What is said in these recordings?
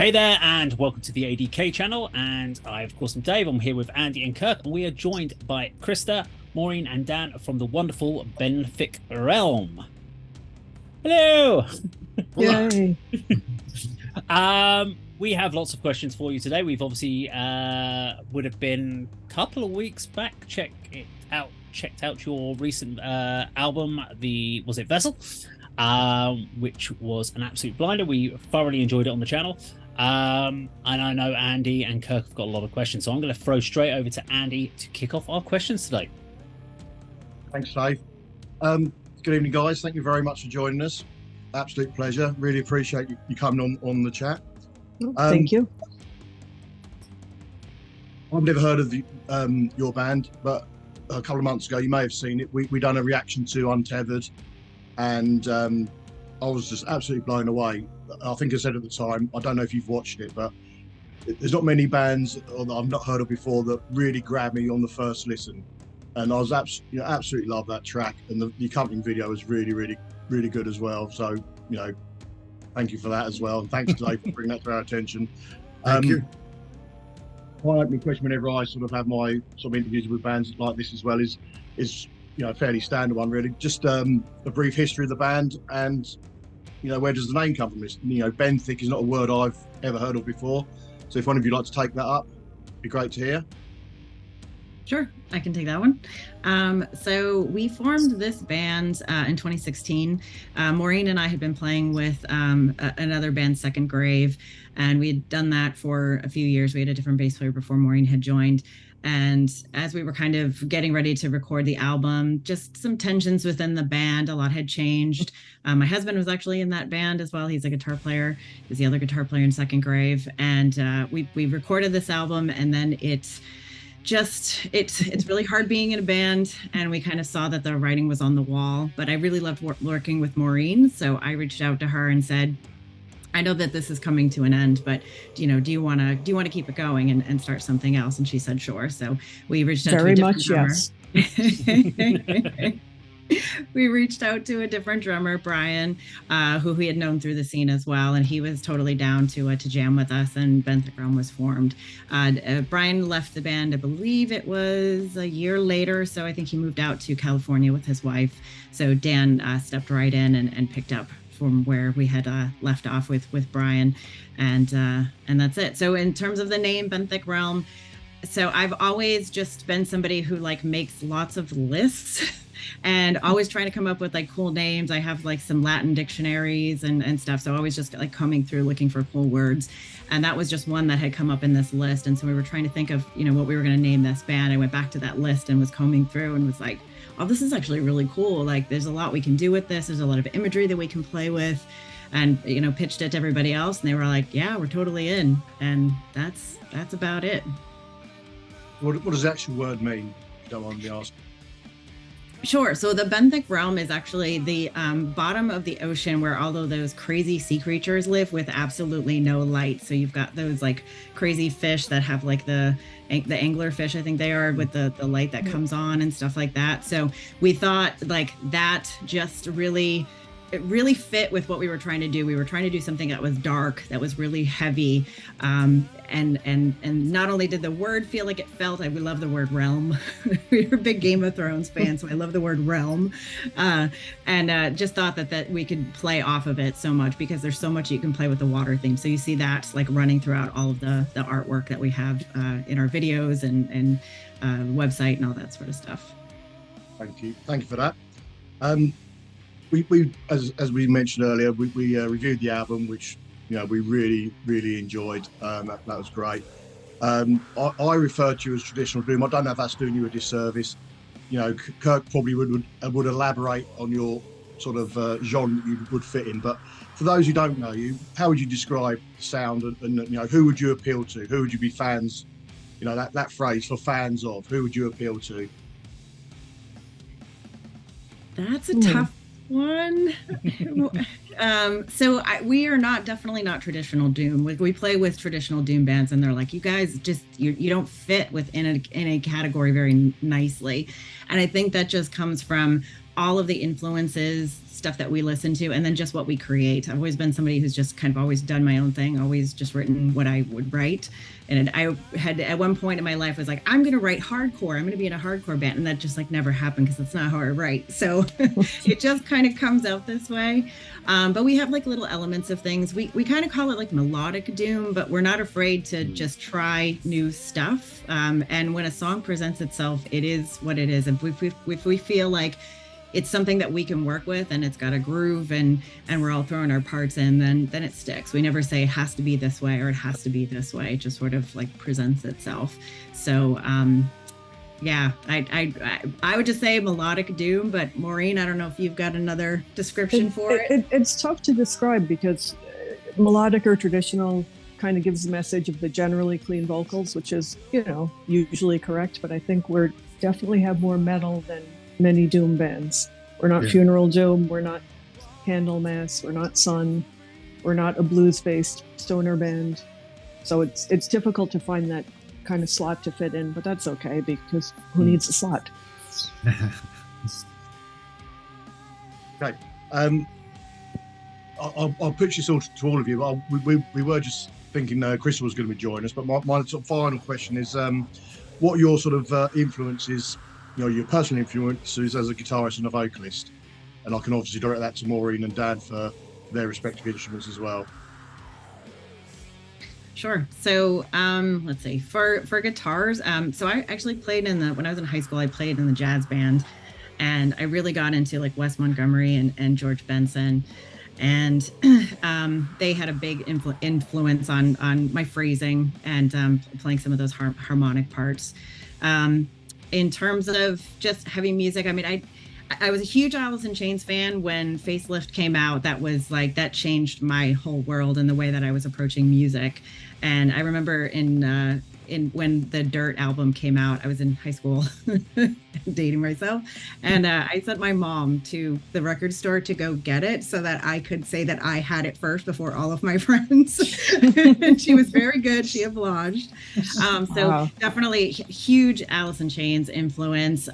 Hey there, and welcome to the ADK channel. And I, of course, am Dave. I'm here with Andy and Kirk, and we are joined by Krista, Maureen, and Dan from the wonderful Benthic Realm. Hello. Yay. We have lots of questions for you today. We've obviously would have been a couple of weeks back. Checked out your recent album. Was it Vessel? Which was an absolute blinder. We thoroughly enjoyed it on the channel. And I know Andy and Kirk have got a lot of questions, so I'm going to throw straight over to Andy to kick off our questions today. Thanks, Dave. Good evening, guys. Thank you very much for joining us. Absolute pleasure. Really appreciate you coming on the chat. Thank you. I've never heard of your band, but a couple of months ago, you may have seen it. We done a reaction to Untethered, and I was just absolutely blown away. I think I said at the time, I don't know if you've watched it, but there's not many bands that I've not heard of before that really grabbed me on the first listen. And I was absolutely love that track, and the accompanying video was really good as well. So, thank you for that as well. And thanks, Dave, for bringing that to our attention. Thank you. My opening question whenever I sort of have my sort of interviews with bands like this as well is a fairly standard one, really. Just a brief history of the band and, where does the name come from? Benthic is not a word I've ever heard of before. So if one of you like to take that up, it'd be great to hear. Sure, I can take that one. So we formed this band in 2016. Maureen and I had been playing with another band, Second Grave, and we had done that for a few years. We had a different bass player before Maureen had joined. And as we were kind of getting ready to record the album, just some tensions within the band, a lot had changed. My husband was actually in that band as well. He's a guitar player. He's the other guitar player in Second Grave. And we recorded this album, and then it's really hard being in a band, and we kind of saw that the writing was on the wall. But I really loved working with Maureen, so I reached out to her and said, I know that this is coming to an end, but do you want to keep it going and start something else? And she said sure. So we reached out Very to a much different yes. drummer. We reached out to a different drummer, Brian, who we had known through the scene as well, and he was totally down to jam with us, and Benthic Realm was formed. Brian left the band, I believe it was a year later, so I think he moved out to California with his wife. So Dan stepped right in and picked up from where we had left off with Brian, and that's it. So in terms of the name Benthic Realm, so I've always just been somebody who makes lots of lists and always trying to come up with cool names. I have some Latin dictionaries and stuff, so always just combing through looking for cool words, and that was just one that had come up in this list. And so we were trying to think of what we were going to name this band. I went back to that list and was combing through and was like, oh, this is actually really cool. There's a lot we can do with this. There's a lot of imagery that we can play with, and pitched it to everybody else, and they were like, yeah, we're totally in. And that's about it. What does the actual word mean, if you don't mind me asking? Sure. So the Benthic Realm is actually the bottom of the ocean where all of those crazy sea creatures live with absolutely no light. So you've got those crazy fish that have the angler fish, I think they are, with the light that comes on and stuff like that. So we thought that just it really fit with what we were trying to do. We were trying to do something that was dark, that was really heavy. And not only did the word feel like it felt, we love the word realm. We're big Game of Thrones fans, so I love the word realm. And just thought that we could play off of it so much, because there's so much you can play with the water theme. So you see that running throughout all of the artwork that we have in our videos and website and all that sort of stuff. Thank you for that. We as we mentioned earlier, we reviewed the album, which we really enjoyed. That was great. I refer to you as traditional doom. I don't know if that's doing you a disservice. Kirk probably would elaborate on your sort of genre you would fit in. But for those who don't know you, how would you describe the sound, and who would you appeal to? Who would you be fans? That phrase for fans of. Who would you appeal to? That's a tough one. So we are definitely not traditional doom. We play with traditional doom bands, and they're like, you guys just you don't fit within a category very nicely. And I think that just comes from all of the influences stuff that we listen to, and then just what we create. I've always been somebody who's just kind of always done my own thing, always just written what I would write. And I had at one point in my life was like, I'm going to write hardcore. I'm going to be in a hardcore band. And that just like never happened because that's not how I write. So it just kind of comes out this way. But we have like little elements of things. We kind of call it like melodic doom, but we're not afraid to just try new stuff. And when a song presents itself, it is what it is. And if we feel like it's something that we can work with and it's got a groove and we're all throwing our parts in, then it sticks. We never say it has to be this way or it has to be this way. It just sort of like presents itself. So yeah, I would just say melodic doom, but Maureen, I don't know if you've got another description for it. It's tough to describe because melodic or traditional kind of gives the message of the generally clean vocals, which is, usually correct. But I think we're definitely have more metal than many doom bands. We're not Funeral Doom, we're not Candlemass, we're not Sun, we're not a blues-based stoner band. So it's difficult to find that kind of slot to fit in, but that's okay because who needs a slot? Okay. I'll pitch this all to all of you. We were just thinking Crystal was going to be joining us, but my sort of final question is, what are your sort of influences, your personal influences as a guitarist and a vocalist? And I can obviously direct that to Maureen and Dan for their respective instruments as well. Sure. So let's see, for guitars, so I actually played when I was in high school, I played in the jazz band, and I really got into like Wes Montgomery and George Benson. And they had a big influence on my phrasing and playing some of those harmonic parts. In terms of just heavy music, I mean, I was a huge Alice in Chains fan when Facelift came out. That changed my whole world and the way that I was approaching music. And I remember when the Dirt album came out, I was in high school, dating myself, and I sent my mom to the record store to go get it so that I could say that I had it first before all of my friends. And she was very good. She obliged. So definitely huge Alice in Chains influence.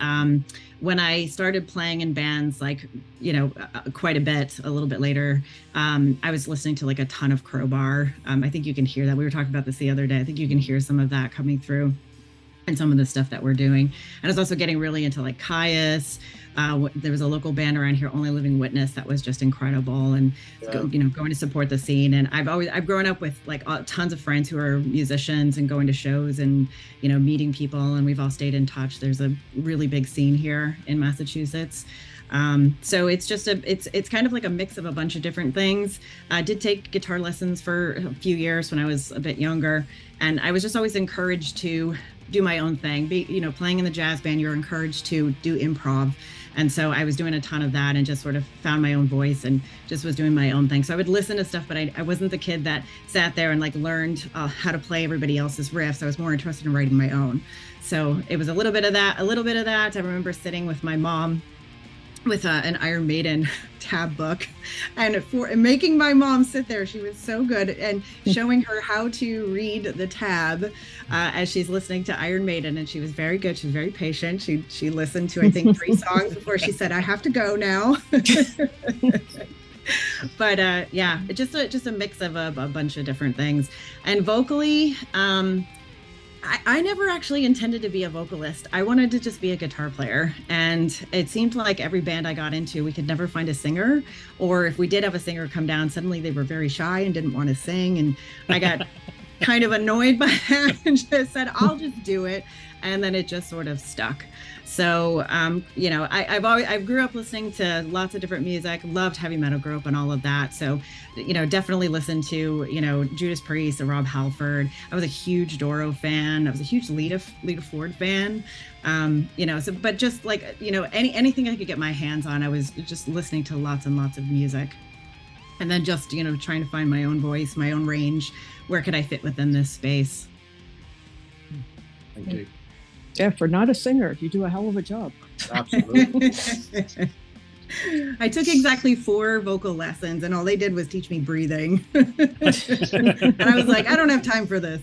When I started playing in bands, quite a little bit later, I was listening to like a ton of Crowbar. I think you can hear that. We were talking about this the other day. I think you can hear some of that coming through and some of the stuff that we're doing. And I was also getting really into like Caius. There was a local band around here, Only Living Witness, that was just incredible, and going to support the scene. And I've grown up with like tons of friends who are musicians and going to shows and meeting people, and we've all stayed in touch. There's a really big scene here in Massachusetts. So it's just it's kind of like a mix of a bunch of different things. I did take guitar lessons for a few years when I was a bit younger, and I was just always encouraged to do my own thing. Playing in the jazz band, you're encouraged to do improv. And so I was doing a ton of that and just sort of found my own voice and just was doing my own thing. So I would listen to stuff, but I wasn't the kid that sat there and like learned how to play everybody else's riffs. I was more interested in writing my own. So it was a little bit of that. I remember sitting with my mom with an Iron Maiden tab book and making my mom sit there. She was so good, and showing her how to read the tab as she's listening to Iron Maiden, and she was very good. She was very patient. She listened to I think 3 songs before she said, I have to go now. But yeah, just a mix of a bunch of different things. And vocally, I never actually intended to be a vocalist. I wanted to just be a guitar player. And it seemed like every band I got into, we could never find a singer. Or if we did have a singer come down, suddenly they were very shy and didn't want to sing. And I got kind of annoyed by that and just said, I'll just do it. And then it just sort of stuck. So, I grew up listening to lots of different music, loved heavy metal, grew up on all of that. So, definitely listened to, Judas Priest and Rob Halford. I was a huge Doro fan. I was a huge Lita Ford fan. But just like, anything I could get my hands on, I was just listening to lots and lots of music. And then just, trying to find my own voice, my own range. Where could I fit within this space? Thank you. Yeah, for not a singer, you do a hell of a job. Absolutely. I took exactly 4 vocal lessons, and all they did was teach me breathing. And I was like, I don't have time for this.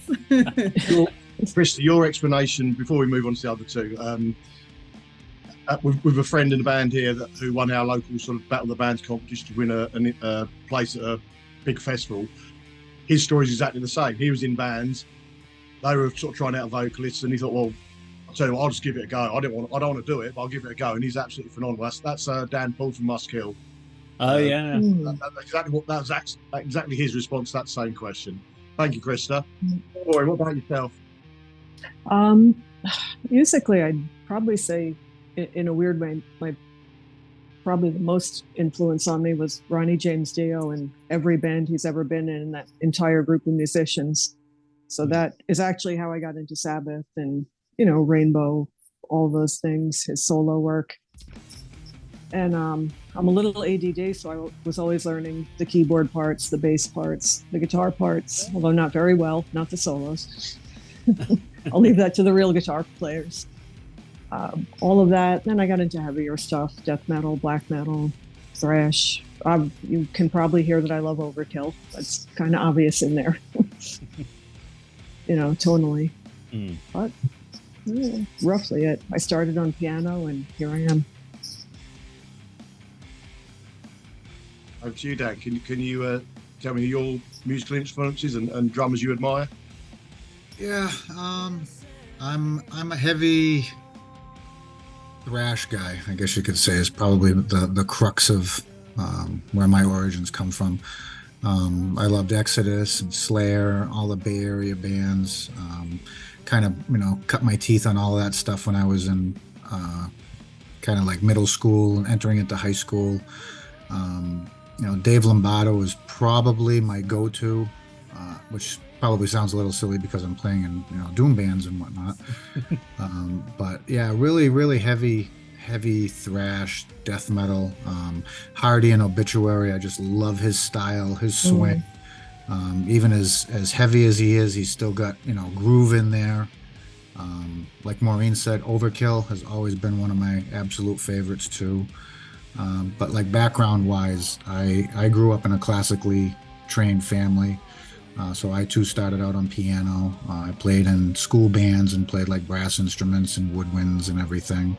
Krista, your explanation, before we move on to the other two, with a friend in the band here who won our local sort of Battle of the Bands competition to win a place at a big festival. His story is exactly the same. He was in bands. They were sort of trying out vocalists, and he thought, well, I'll tell you what, I'll just give it a go. I don't want to do it, but I'll give it a go. And he's absolutely phenomenal. That's Dan Paul from Muskill. Oh yeah. That's exactly his response to that same question. Thank you, Krista. Rory, what about yourself? Musically, I'd probably say, in a weird way, probably the most influence on me was Ronnie James Dio and every band he's ever been in, that entire group of musicians. So that is actually how I got into Sabbath and, Rainbow, all those things, his solo work. And I'm a little ADD, so I was always learning the keyboard parts, the bass parts, the guitar parts, although not very well, not the solos. I'll leave that to the real guitar players. All of that. Then I got into heavier stuff, death metal, black metal, thrash. You can probably hear that I love Overkill. That's kind of obvious in there, tonally. But roughly it. I started on piano and here I am. Over to you, Dan. Can you tell me your musical influences and drummers you admire? Yeah, I'm a heavy thrash guy, I guess you could say, is probably the crux of where my origins come from. I loved Exodus and Slayer, all the Bay Area bands. Kind of, cut my teeth on all of that stuff when I was in kind of like middle school and entering into high school. Dave Lombardo is probably my go-to, which probably sounds a little silly because I'm playing in doom bands and whatnot. But yeah, really, really heavy thrash, death metal. Hardy and Obituary, I just love his style, his swing. Even as heavy as he is, he's still got groove in there. Like Maureen said, Overkill has always been one of my absolute favorites too. But like background wise, I grew up in a classically trained family. So I too started out on piano. I played in school bands and played like brass instruments and woodwinds and everything.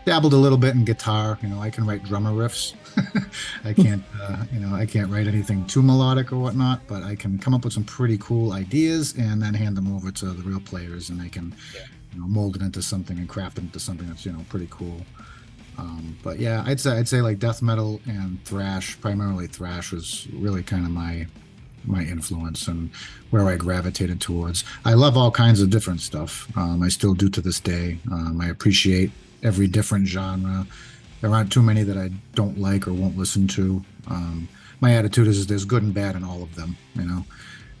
Dabbled a little bit in guitar. I can write drummer riffs. I can't, I can't write anything too melodic or whatnot, but I can come up with some pretty cool ideas and then hand them over to the real players, and they can, mold it into something and craft it into something that's, pretty cool. But yeah, I'd say like death metal and thrash, primarily thrash, was really kind of my influence and where I gravitated towards. I love all kinds of different stuff. I still do to this day. I appreciate every different genre. There aren't too many that I don't like or won't listen to. My attitude is there's good and bad in all of them.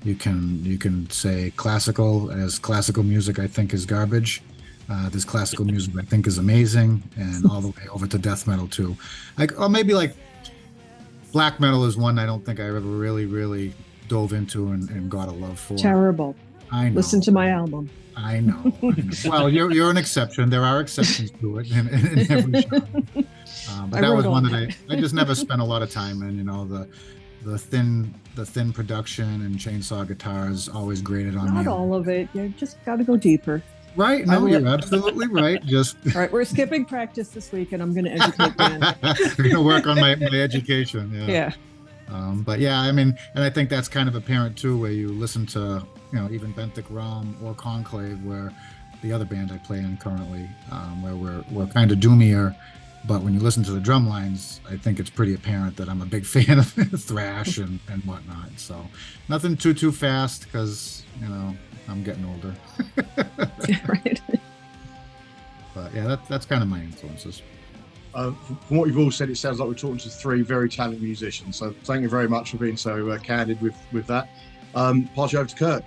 You can say classical music I think is garbage. This classical music I think is amazing, and all the way over to death metal too. Or maybe like black metal is one I don't think I ever really dove into and got a love for. Terrible. I know. Listen to my album. I know. Well, you're an exception. There are exceptions to it in every genre. But that was one that I just never spent a lot of time in. The thin production and chainsaw guitars always grated on me. Not all of it. You just got to go deeper. Right. No, you're absolutely right. Just all right. We're skipping practice this week, and I'm going to educate Dan. I'm going to work on my education. Yeah. But yeah, I mean, and I think that's kind of apparent too, where you listen to, even Benthic Realm or Conclave, where the other band I play in currently, where we're kind of doomier. But when you listen to the drum lines, I think it's pretty apparent that I'm a big fan of thrash and whatnot. So nothing too fast because, I'm getting older. Right. But yeah, that's kind of my influences. From what you've all said, it sounds like we're talking to three very talented musicians. So thank you very much for being so candid with that. Pass you over to Kirk.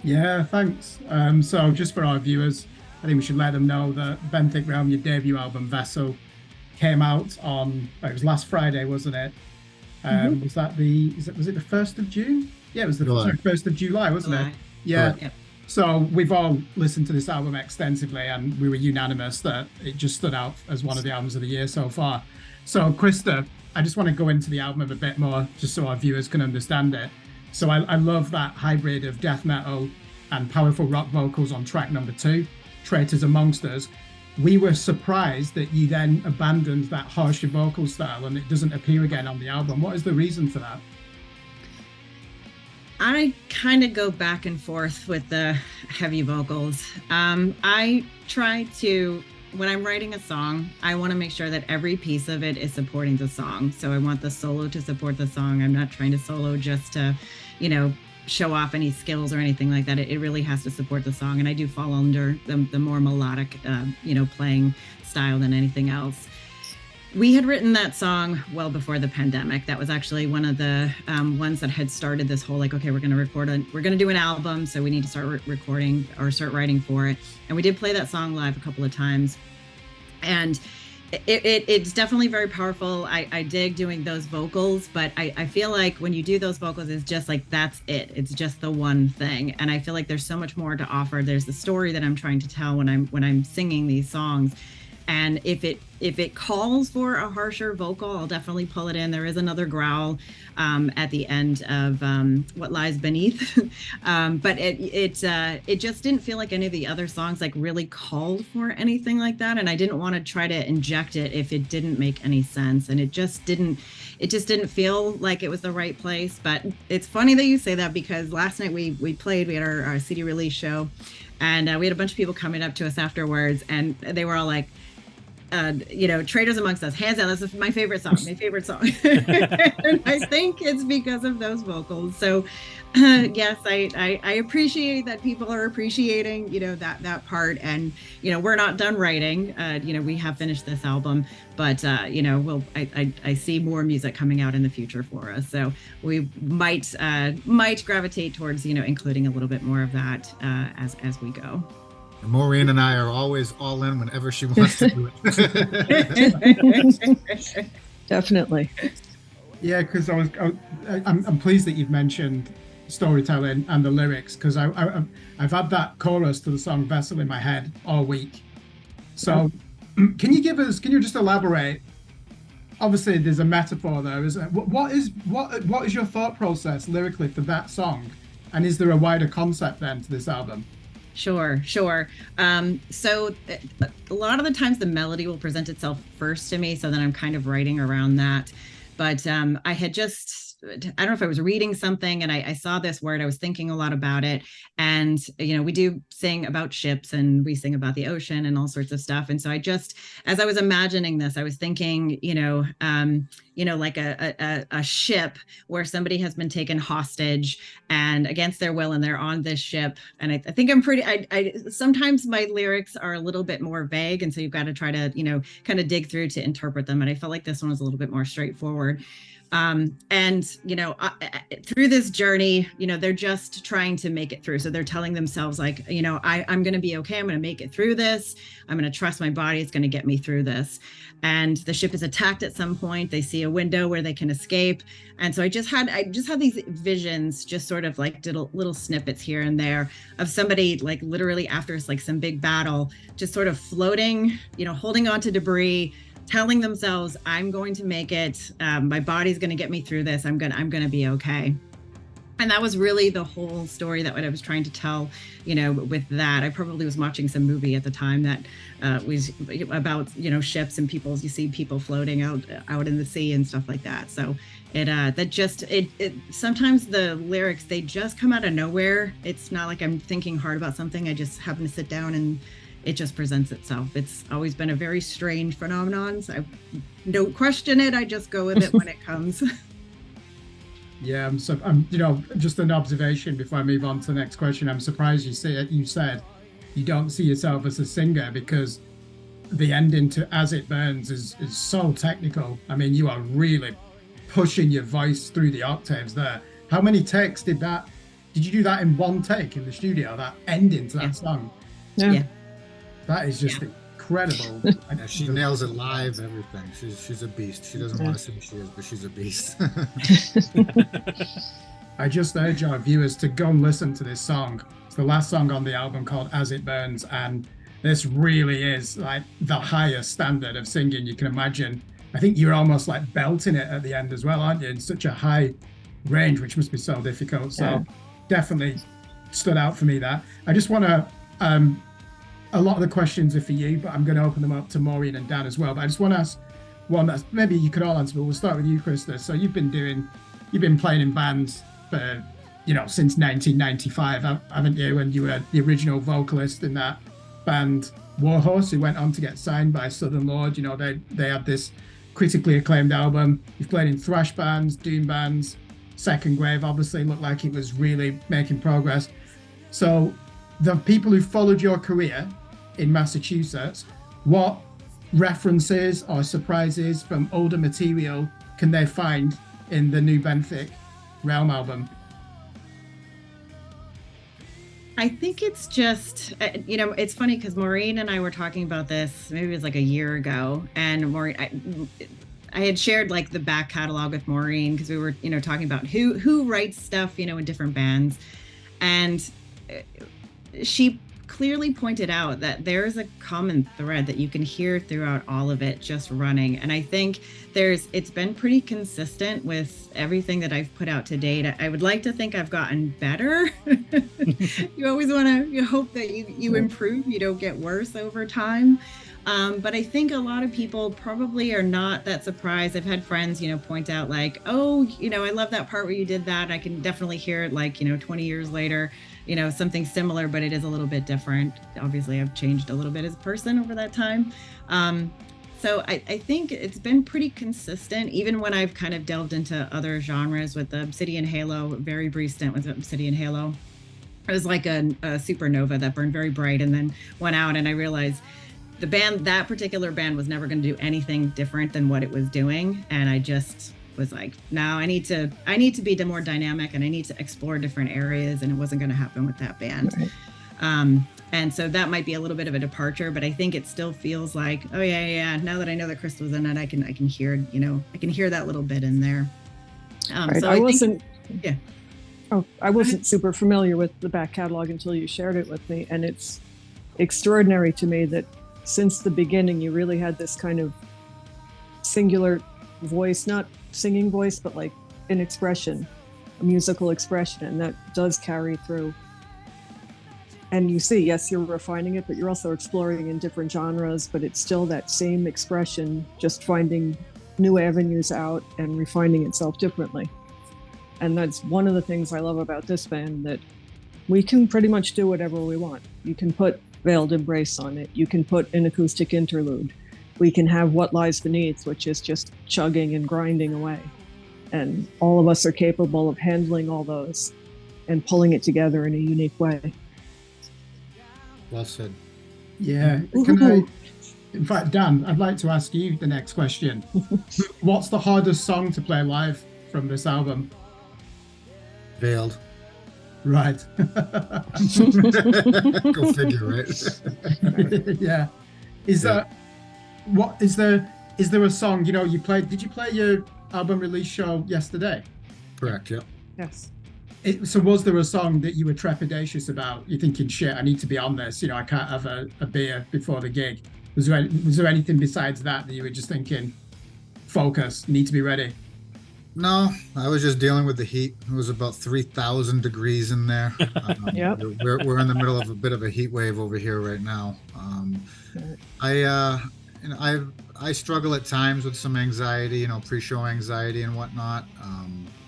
Yeah, thanks. So just for our viewers, I think we should let them know that Benthic Realm, your debut album, Vessel, came out on, it was last Friday, wasn't it? Was it the 1st of June? Yeah, it was the 1st of July, wasn't it? Yeah. Correct. So we've all listened to this album extensively, and we were unanimous that it just stood out as one of the albums of the year so far. So Krista, I just want to go into the album a bit more, just so our viewers can understand it. So I love that hybrid of death metal and powerful rock vocals on track number 2, Traitors and Monsters. we were surprised that you then abandoned that harsher vocal style and it doesn't appear again on the album. What is the reason for that? I kind of go back and forth with the heavy vocals. I try to, when I'm writing a song, I want to make sure that every piece of it is supporting the song. So I want the solo to support the song. I'm not trying to solo just to, show off any skills or anything like that. It really has to support the song. And I do fall under the more melodic, playing style than anything else. We had written that song well before the pandemic. That was actually one of the ones that had started this whole okay, we're going to do an album, so we need to start recording or start writing for it. And we did play that song live a couple of times, and it's definitely very powerful. I dig doing those vocals, but I feel like when you do those vocals, it's just like that's it. It's just the one thing, and I feel like there's so much more to offer. There's the story that I'm trying to tell when I'm singing these songs. And if it calls for a harsher vocal, I'll definitely pull it in. There is another growl at the end of What Lies Beneath, but it just didn't feel like any of the other songs really called for anything like that. And I didn't want to try to inject it if it didn't make any sense. And it just didn't feel like it was the right place. But it's funny that you say that, because last night we had our CD release show, and we had a bunch of people coming up to us afterwards, and they were all like, Traitors Amongst Us, hands down, that's my favorite song. And I think it's because of those vocals. So yes, I appreciate that people are appreciating that part. And we're not done writing. We have finished this album, but I see more music coming out in the future for us, so we might gravitate towards including a little bit more of that as we go. Maureen and I are always all in whenever she wants to do it. Definitely. Yeah, because I'm pleased that you've mentioned storytelling and the lyrics, because I've had that chorus to the song Vessel in my head all week. So can you just elaborate? Obviously there's a metaphor there, isn't it? What is your thought process lyrically for that song? And is there a wider concept then to this album? Sure. So a lot of the times the melody will present itself first to me, so then I'm kind of writing around that. But I don't know if I was reading something and I saw this word, I was thinking a lot about it. And, we do sing about ships and we sing about the ocean and all sorts of stuff. And so as I was imagining this, I was thinking, like a ship where somebody has been taken hostage and against their will, and they're on this ship. And I think I'm sometimes my lyrics are a little bit more vague. And so you've got to try to, kind of dig through to interpret them. And I felt like this one was a little bit more straightforward. Through this journey, they're just trying to make it through. So they're telling themselves I'm going to be okay. I'm going to make it through this. I'm going to trust my body. It's going to get me through this. And the ship is attacked at some point. They see a window where they can escape. And so I just had these visions, just sort of did little snippets here and there of somebody literally after some big battle, just sort of floating, holding on to debris, telling themselves, I'm going to make it. My body's going to get me through this. I'm going to be okay. And that was really the whole story that I was trying to tell, with that. I probably was watching some movie at the time that was about, ships and people, you see people floating out in the sea and stuff like that. So it sometimes the lyrics, they just come out of nowhere. It's not like I'm thinking hard about something. I just happen to sit down and it just presents itself. It's always been a very strange phenomenon. So I don't question it. I just go with it when it comes. Yeah, I'm just an observation before I move on to the next question. I'm surprised you said you don't see yourself as a singer, because the ending to As It Burns is so technical. I mean, you are really pushing your voice through the octaves there. How many takes did you do that in one take in the studio, that ending to that song? Yeah. That is just incredible. Yeah, she nails it live, everything. She's a beast. She doesn't want to say she is, but she's a beast. I just urge our viewers to go and listen to this song. It's the last song on the album, called As It Burns, and this really is the highest standard of singing you can imagine. I think you're almost belting it at the end as well, aren't you? In such a high range, which must be so difficult. So definitely stood out for me that. I just want to a lot of the questions are for you, but I'm going to open them up to Maureen and Dan as well. But I just want to ask one that maybe you could all answer, but we'll start with you, Krista. So you've been playing in bands for, since 1995, haven't you? And you were the original vocalist in that band, Warhorse, who went on to get signed by Southern Lord. They had this critically acclaimed album. You've played in thrash bands, doom bands. Second Grave obviously looked like it was really making progress. So the people who followed your career in Massachusetts, what references or surprises from older material can they find in the new Benthic Realm album? I think it's just, it's funny because Maureen and I were talking about this, maybe it was like a year ago. And Maureen, I had shared like the back catalog with Maureen because we were, talking about who writes stuff, in different bands. And she clearly pointed out that there's a common thread that you can hear throughout all of it just running. And I think it's been pretty consistent with everything that I've put out to date. I would like to think I've gotten better. You always you hope that you improve, you don't get worse over time. But I think a lot of people probably are not that surprised. I've had friends, point out like, oh, I love that part where you did that. I can definitely hear it like, 20 years later, something similar, but it is a little bit different. Obviously, I've changed a little bit as a person over that time. So I think it's been pretty consistent, even when I've kind of delved into other genres with the Obsidian Halo, very brief stint with Obsidian Halo. It was like a supernova that burned very bright and then went out, and I realized that particular band was never going to do anything different than what it was doing. And I just was like, no, I need to be more dynamic and I need to explore different areas. And it wasn't going to happen with that band. Right. And so that might be a little bit of a departure, but I think it still feels like, oh yeah. Now that I know that Krista was in it, I can hear, I can hear that little bit in there. Right. So I wasn't super familiar with the back catalog until you shared it with me. And it's extraordinary to me that since the beginning, you really had this kind of singular voice, not singing voice, but like an expression, a musical expression, and that does carry through. And you see, yes, you're refining it, but you're also exploring in different genres, but it's still that same expression, just finding new avenues out and refining itself differently. And that's one of the things I love about this band, that we can pretty much do whatever we want. You can put Veiled Embrace on it. You can put an acoustic interlude. We can have What Lies Beneath, which is just chugging and grinding away. And all of us are capable of handling all those and pulling it together in a unique way. Well said. Yeah. In fact, Dan, I'd like to ask you the next question. What's the hardest song to play live from this album? Veiled. Right. Go figure, right? Yeah. Is there a song, did you play your album release show yesterday? Correct, yeah. Yes. So was there a song that you were trepidatious about? You're thinking, shit, I need to be on this. I can't have a beer before the gig. Was there anything besides that you were just thinking, focus, need to be ready? No, I was just dealing with the heat. It was about 3,000 degrees in there. Yep. We're in the middle of a bit of a heat wave over here right now. I struggle at times with some anxiety, pre-show anxiety and whatnot.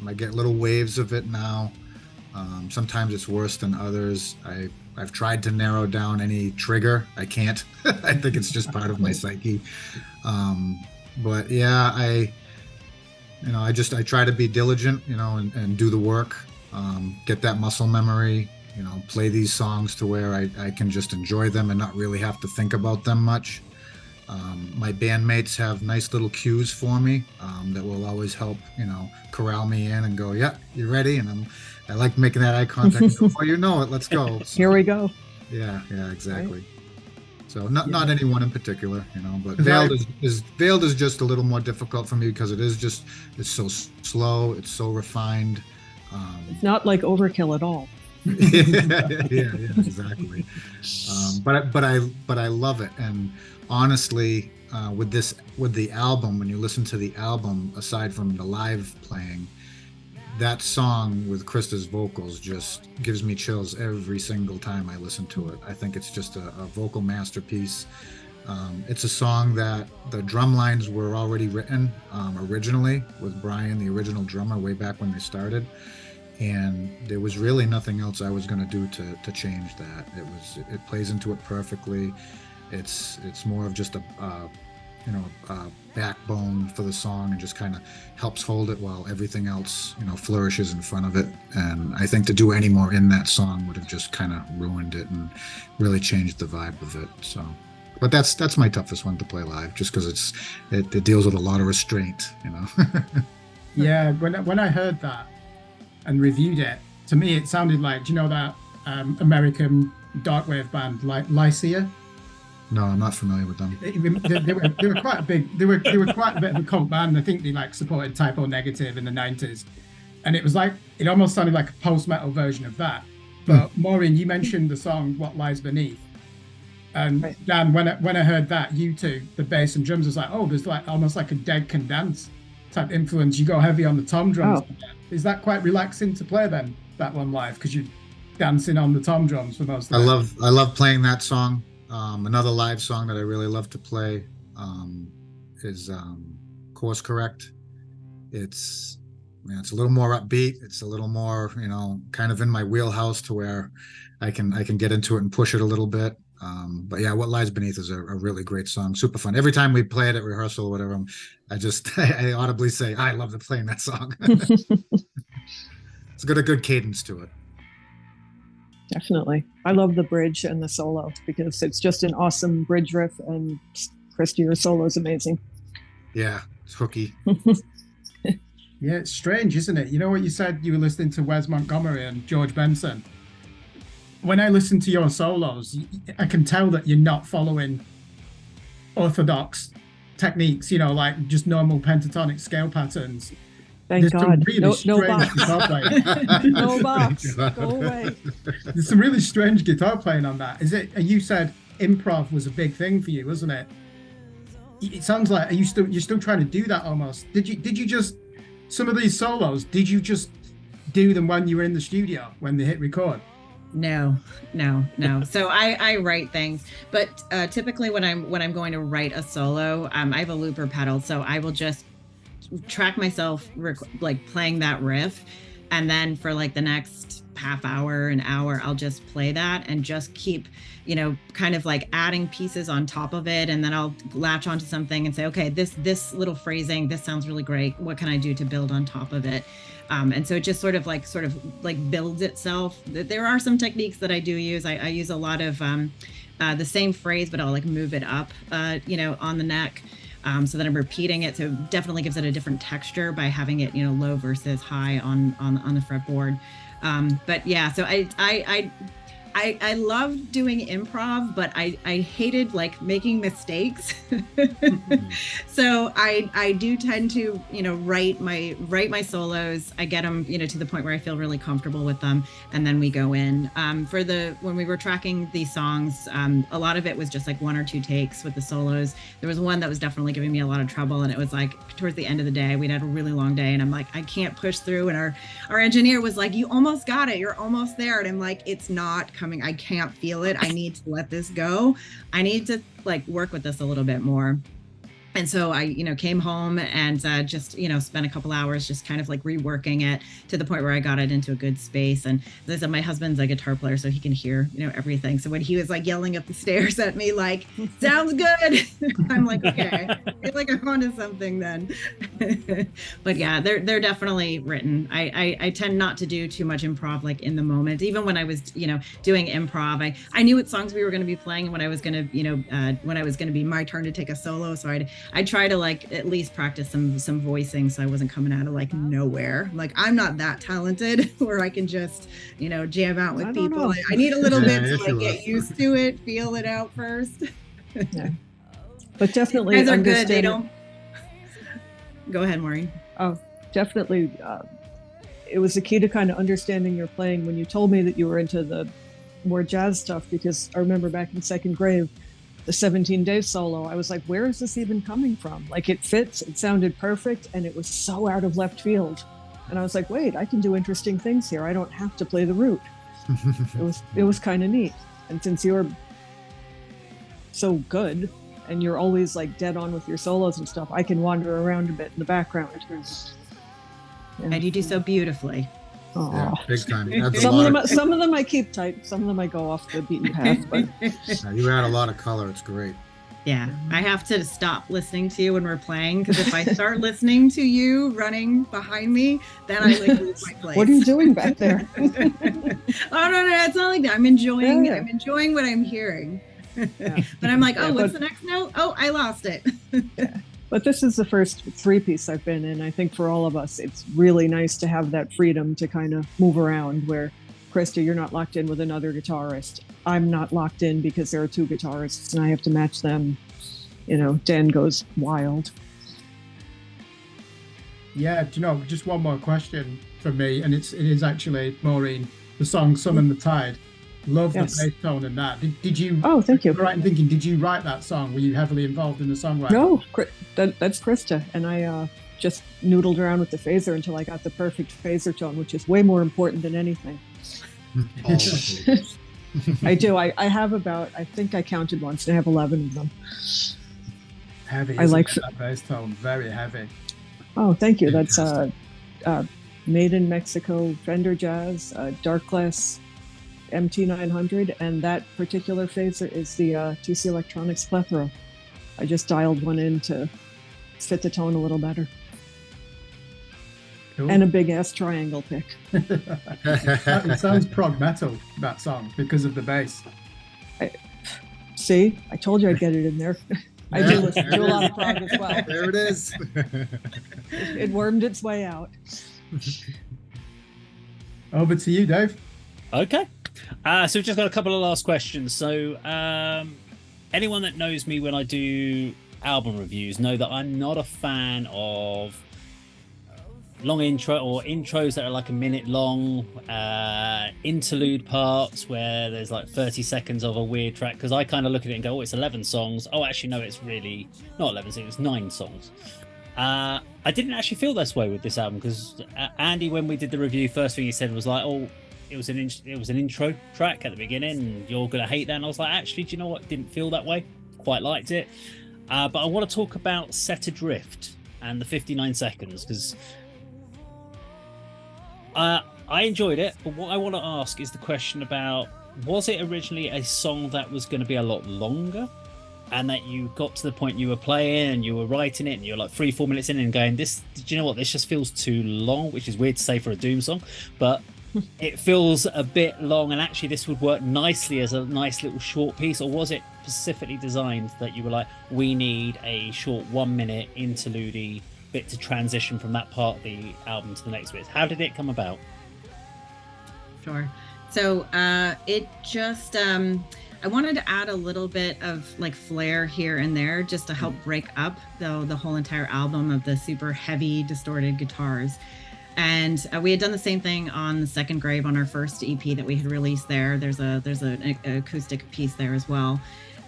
I get little waves of it now. Sometimes it's worse than others. I've tried to narrow down any trigger. I can't. I think it's just part of my psyche. But yeah, I try to be diligent, and do the work, get that muscle memory, play these songs to where I can just enjoy them and not really have to think about them much. My bandmates have nice little cues for me that will always help, corral me in and go, yeah, you ready? And I like making that eye contact. Oh, you know it, let's go. So, here we go. Yeah, exactly. Right. So not anyone in particular, but Veiled is just a little more difficult for me because it's so slow, it's so refined. It's not like Overkill at all. yeah, exactly. But I love it, and honestly, with the album, when you listen to the album, aside from the live playing, that song with Krista's vocals just gives me chills every single time I listen to it. I think it's just a vocal masterpiece. It's a song that the drum lines were already written originally with Brian, the original drummer, way back when they started. And there was really nothing else I was going to do to change that. It plays into it perfectly. It's more of just a backbone for the song, and just kind of helps hold it while everything else, flourishes in front of it. And I think to do any more in that song would have just kind of ruined it and really changed the vibe of it. So, but that's my toughest one to play live, just because it deals with a lot of restraint, Yeah, when I heard that and reviewed it, to me it sounded like, do you know that American darkwave band like Lycia? No, I'm not familiar with them. They were quite a big. They were quite a bit of a cult band. I think they supported Typo Negative in the '90s, and it was like, it almost sounded like a post-metal version of that. But Maureen, you mentioned the song "What Lies Beneath," and right. Dan, when I heard that, U2, the bass and drums, was like, oh, there's like almost like a Dead Can Dance type influence. You go heavy on the tom drums. Oh. Is that quite relaxing to play then, that one live, because you're dancing on the tom drums for most of I it? love playing that song. Another live song that I really love to play is Course Correct. It's a little more upbeat. It's a little more, kind of in my wheelhouse, to where I can get into it and push it a little bit. But yeah, What Lies Beneath is a really great song. Super fun. Every time we play it at rehearsal or whatever, I audibly say, I love playing that song. It's got a good cadence to it. Definitely. I love the bridge and the solo because it's just an awesome bridge riff, and Krista, your solo is amazing. Yeah, it's hooky. Yeah, it's strange, isn't it? You know what you said, you were listening to Wes Montgomery and George Benson. When I listen to your solos, I can tell that you're not following orthodox techniques, like just normal pentatonic scale patterns. Thank There's some God. really No strange box. guitar playing. No box. Go away. There's some really strange guitar playing on that. You said improv was a big thing for you, wasn't it? It sounds like you're still trying to do that almost. Did you just, some of these solos, did you just do them when you were in the studio, when they hit record? No. So I write things, but typically when I'm going to write a solo, I have a looper pedal, so I will just track myself like playing that riff, and then for like the next half hour, an hour, I'll just play that and just keep, kind of like adding pieces on top of it, and then I'll latch onto something and say, okay, this little phrasing, this sounds really great. What can I do to build on top of it? And so it just sort of like builds itself. There are some techniques that I do use. I use a lot of the same phrase, but I'll like move it up, on the neck. So that I'm repeating it. So it definitely gives it a different texture by having it, low versus high on the fretboard. But yeah, so I love doing improv, but I hated like making mistakes. So I do tend to, write my solos. I get them, to the point where I feel really comfortable with them. And then we go in. When we were tracking these songs, a lot of it was just like one or two takes with the solos. There was one that was definitely giving me a lot of trouble. And it was like towards the end of the day, we'd had a really long day. And I'm like, I can't push through. And our engineer was like, you almost got it. You're almost there. And I'm like, it's not coming. I can't feel it. I need to let this go. I need to like work with this a little bit more. And so I, came home and just, spent a couple hours just kind of like reworking it to the point where I got it into a good space. And as I said, my husband's a guitar player, so he can hear, everything. So when he was like yelling up the stairs at me, like, sounds good, I'm like, okay, I feel like I'm onto something then. But yeah, they're definitely written. I tend not to do too much improv like in the moment. Even when I was, doing improv, I knew what songs we were going to be playing and when I was going to, when I was going to be my turn to take a solo. So I try to like at least practice some voicing, so I wasn't coming out of like nowhere. Like I'm not that talented where I can just jam out with people. I need a little bit to like get used to it, feel it out first. Yeah. But definitely, you guys are good. They don't. Go ahead, Maureen. Oh, definitely. It was the key to kind of understanding your playing when you told me that you were into the more jazz stuff, because I remember back in Second Grave, the 17 Days solo, I was like, where is this even coming from? Like it fits, it sounded perfect, and it was so out of left field. And I was like, wait, I can do interesting things here. I don't have to play the root. It was kind of neat. And since you're so good and you're always like dead on with your solos and stuff, I can wander around a bit in the background. And you do so beautifully. Yeah, big time. Some of them I keep tight. Some of them I go off the beaten path. But you add a lot of color. It's great. Yeah, I have to stop listening to you when we're playing, because if I start listening to you running behind me, then I like lose my place. What are you doing back there? Oh no, it's not like that. I'm enjoying what I'm hearing. Yeah. But I'm like, what's the next note? Oh, I lost it. Yeah. But this is the first 3-piece I've been in. I think for all of us, it's really nice to have that freedom to kind of move around where, Krista, you're not locked in with another guitarist. I'm not locked in because there are 2 guitarists and I have to match them. You know, Dan goes wild. Yeah, do you know, just one more question from me, and it is actually, Maureen, the song Summon the Tide. Love the bass tone in that. Did you? Oh, thank you. Right in thinking, did you write that song? Were you heavily involved in the songwriting? No, that's Krista. And I just noodled around with the phaser until I got the perfect phaser tone, which is way more important than anything. I do. I have about, I think I counted once, and I have 11 of them. Heavy. I like that bass tone. Very heavy. Oh, thank you. That's made in Mexico Fender Jazz, Darkglass MT900, and that particular phaser is the TC Electronics Plethora. I just dialed one in to fit the tone a little better. Cool. And a big ass triangle pick. It sounds prog metal, that song, because of the bass. See, I told you I'd get it in there. I do listen to a lot of prog as well. There it is. It wormed its way out. Over to you, Dave. Okay. So we've just got a couple of last questions. So anyone that knows me when I do album reviews know that I'm not a fan of long intro or intros that are like a minute long, interlude parts where there's like 30 seconds of a weird track, because I kind of look at it and go, oh, it's 11 songs. Oh, actually, no, it's really not 11 songs, it's 9 songs. I didn't actually feel this way with this album, because Andy, when we did the review, first thing he said was like, oh, it was an intro track at the beginning and you're gonna hate that. And I was like, actually, do you know what? Didn't feel that way. Quite liked it. But I want to talk about Set Adrift and the 59 seconds, because I enjoyed it. But what I want to ask is the question about, was it originally a song that was going to be a lot longer, and that you got to the point you were playing and you were writing it and you're like 3-4 minutes in and going, do you know what, this just feels too long, which is weird to say for a Doom song, but it feels a bit long, and actually this would work nicely as a nice little short piece? Or was it specifically designed that you were like, we need a short 1 minute interlude bit to transition from that part of the album to the next bit? How did it come about? Sure. So it just I wanted to add a little bit of like flair here and there, just to help break up the whole entire album of the super heavy distorted guitars. And we had done the same thing on the Second Grave, on our first EP that we had released there. There's an acoustic piece there as well.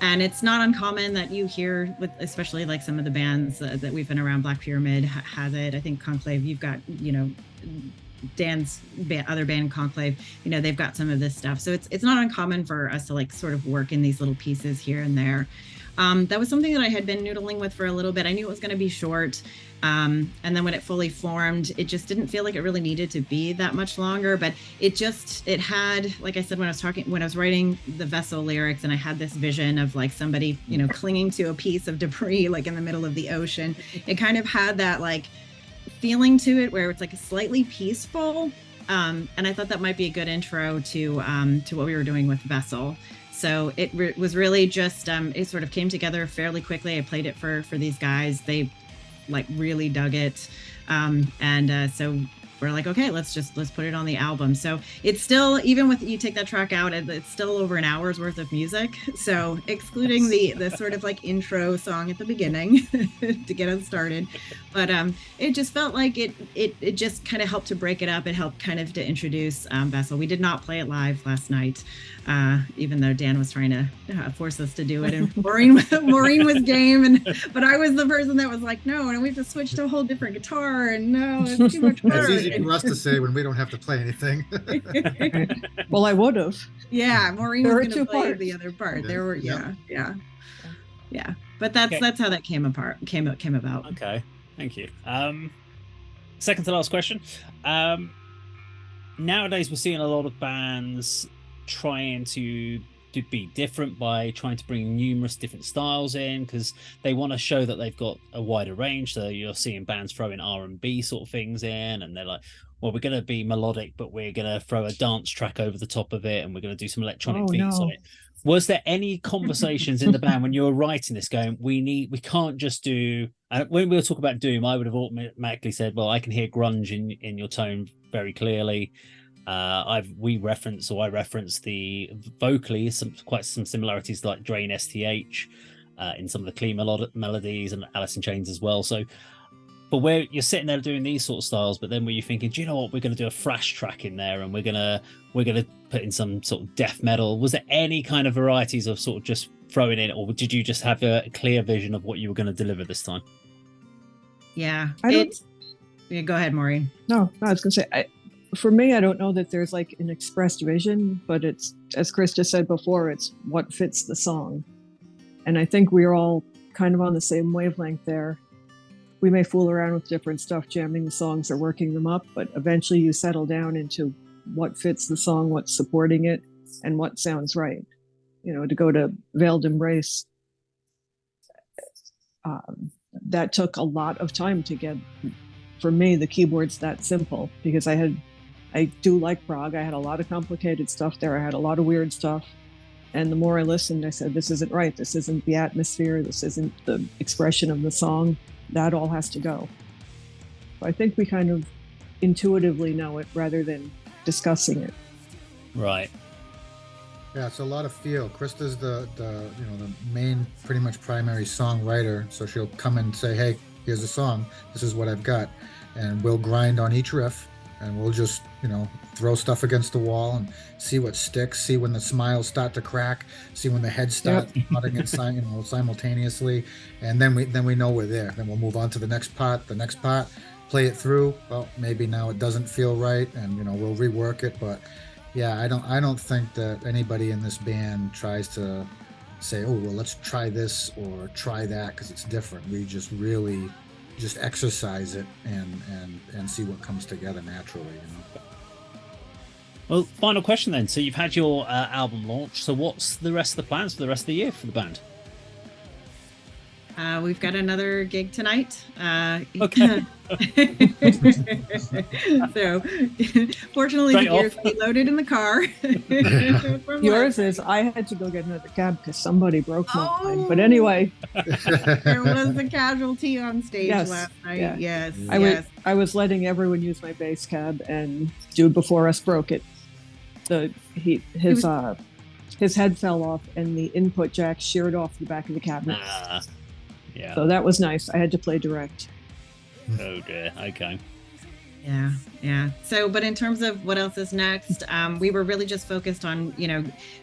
And it's not uncommon that you hear, with especially like some of the bands that we've been around, Black Pyramid has it. I think Conclave, you've got, Dan's other band, Conclave, they've got some of this stuff. So it's not uncommon for us to like sort of work in these little pieces here and there. That was something that I had been noodling with for a little bit. I knew it was going to be short. And then when it fully formed, it just didn't feel like it really needed to be that much longer, but it had, like I said, when I was writing the Vessel lyrics, and I had this vision of like somebody, clinging to a piece of debris, like in the middle of the ocean. It kind of had that like feeling to it where it's like slightly peaceful. And I thought that might be a good intro to what we were doing with Vessel. So it was really just, it sort of came together fairly quickly. I played it for these guys. They like really dug it. So we're like, okay, let's put it on the album. So it's still, even with, you take that track out, it's still over an hour's worth of music. So excluding the sort of like intro song at the beginning to get us started. But it just felt like it just kind of helped to break it up. It helped kind of to introduce Vessel. We did not play it live last night, even though Dan was trying to force us to do it, and Maureen was game, but I was the person that was like, no, and we have to switch to a whole different guitar, and no, it's too much work. It's easy for us to say when we don't have to play anything. Well, I would have. Yeah, Maureen There was are going to two play parts. the other part. Yeah. There were, Yeah. yeah. But that's Okay. that's how that came about. Okay, thank you. Second to last question. Nowadays, we're seeing a lot of bands trying to be different by trying to bring numerous different styles in because they want to show that they've got a wider range. So you're seeing bands throwing R&B sort of things in, and they're like, well, we're going to be melodic, but we're going to throw a dance track over the top of it, and we're going to do some electronic beats on it. Was there any conversations in the band when you were writing this going, we can't just do, when we were talking about Doom, I would have automatically said, well, I can hear grunge in your tone very clearly. I reference the vocally quite some similarities like Drain STH in some of the clean melodies and Alice in Chains as well. So, but where you're sitting there doing these sort of styles, but then were you thinking, do you know what, we're going to do a thrash track in there, and we're gonna put in some sort of death metal? Was there any kind of varieties of sort of just throwing in, or did you just have a clear vision of what you were going to deliver this time? Yeah. Yeah, Go ahead, Maureen. No, I was going to say, for me, I don't know that there's like an expressed vision, but it's, as Chris just said before, it's what fits the song. And I think we're all kind of on the same wavelength there. We may fool around with different stuff, jamming the songs or working them up, but eventually you settle down into what fits the song, what's supporting it, and what sounds right. You know, to go to Veiled Embrace, that took a lot of time to get. For me, the keyboard's that simple because I do like prog. I had a lot of complicated stuff there. I had a lot of weird stuff. And the more I listened, I said, this isn't right. This isn't the atmosphere. This isn't the expression of the song. That all has to go. So I think we kind of intuitively know it rather than discussing it. Right. Yeah, it's a lot of feel. Krista's the main, pretty much primary songwriter. So she'll come and say, hey, here's a song. This is what I've got. And we'll grind on each riff, and we'll just, throw stuff against the wall and see what sticks, see when the smiles start to crack, see when the heads start nodding and simultaneously. And then we know we're there. Then we'll move on to the next part, play it through. Well, maybe now it doesn't feel right, and, we'll rework it. But yeah, I don't think that anybody in this band tries to say, oh, well, let's try this or try that because it's different. We just really just exercise it and see what comes together naturally. Well, final question then. So you've had your album launch. So what's the rest of the plans for the rest of the year for the band? We've got another gig tonight. Okay. So, fortunately, the gear's loaded in the car. Yours is, I had to go get another cab because somebody broke mine. But anyway. There was a casualty on stage last night. Yeah. Yes. I was letting everyone use my bass cab, and dude before us broke it. His head fell off, and the input jack sheared off the back of the cabinet. Yeah. So that was nice. I had to play direct. Oh dear. Okay. Yeah. So, but in terms of what else is next, we were really just focused on,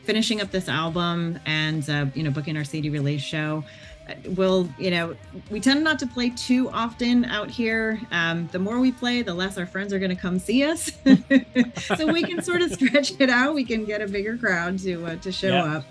finishing up this album and, booking our CD release show. We tend not to play too often out here. The more we play, the less our friends are going to come see us. So we can sort of stretch it out. We can get a bigger crowd to show up.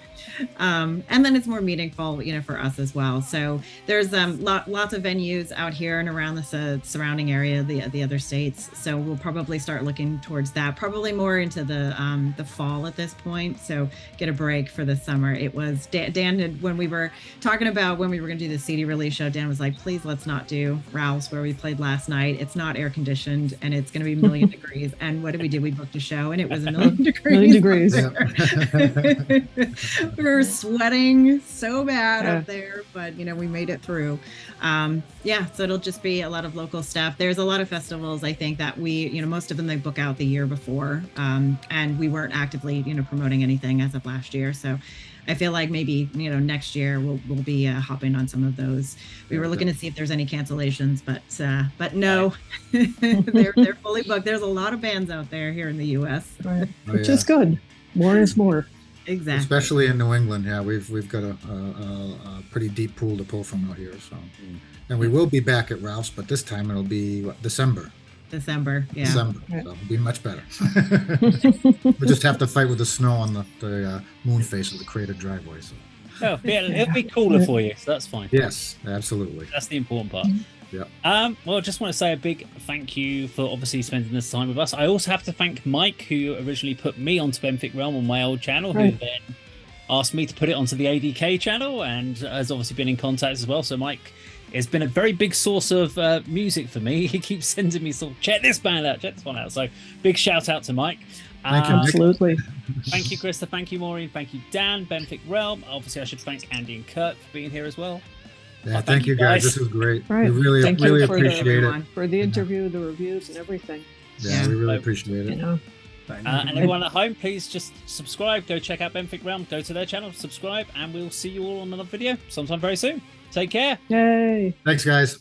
And then it's more meaningful, for us as well. So there's lots of venues out here and around the surrounding area, the other states. So we'll probably start looking towards that, probably more into the fall at this point. So get a break for the summer. It was Dan had, when we were talking about when we were going to do the CD release show, Dan was like, please, let's not do Ralph's where we played last night. It's not air conditioned and it's going to be a million degrees. And what did we do? We booked a show and it was a million degrees. We were sweating so bad up there, but we made it through. So it'll just be a lot of local stuff. There's a lot of festivals, I think, that we, most of them they book out the year before, and we weren't actively, promoting anything as of last year. So I feel like maybe, next year we'll be hopping on some of those. We were looking to see if there's any cancellations, but no, they're fully booked. There's a lot of bands out there here in the U.S. Right. Which is good. More is more. Exactly. Especially in New England, we've got a pretty deep pool to pull from out here. So, and we will be back at Ralph's, but this time it'll be December. December. Yeah. December. Right. So it'll be much better. We just have to fight with the snow on the moon face of the cratered driveway. So Oh, yeah, it'll be cooler for you, so that's fine. yes, absolutely. That's the important part. Yeah. Well, I just want to say a big thank you for obviously spending this time with us. I also have to thank Mike, who originally put me onto Benthic Realm on my old channel, who Right. then asked me to put it onto the ADK channel, and has obviously been in contact as well. So Mike has been a very big source of music for me. He keeps sending me sort of, check this band out, check this one out. So big shout out to Mike. Thank you, Mike. Absolutely. Thank you, Krista. Thank you, Maureen. Thank you, Dan. Benthic Realm. Obviously, I should thank Andy and Kurt for being here as well. Yeah, Well, thank you guys. This was great. We really, Thank you really for appreciate it. everyone. For the interview, the reviews, and everything. Yeah, we really Yeah. appreciate You it. know. And everyone at home, please just subscribe. Go check out Benthic Realm. Go to their channel, subscribe, and we'll see you all on another video sometime very soon. Take care. Yay. Thanks, guys.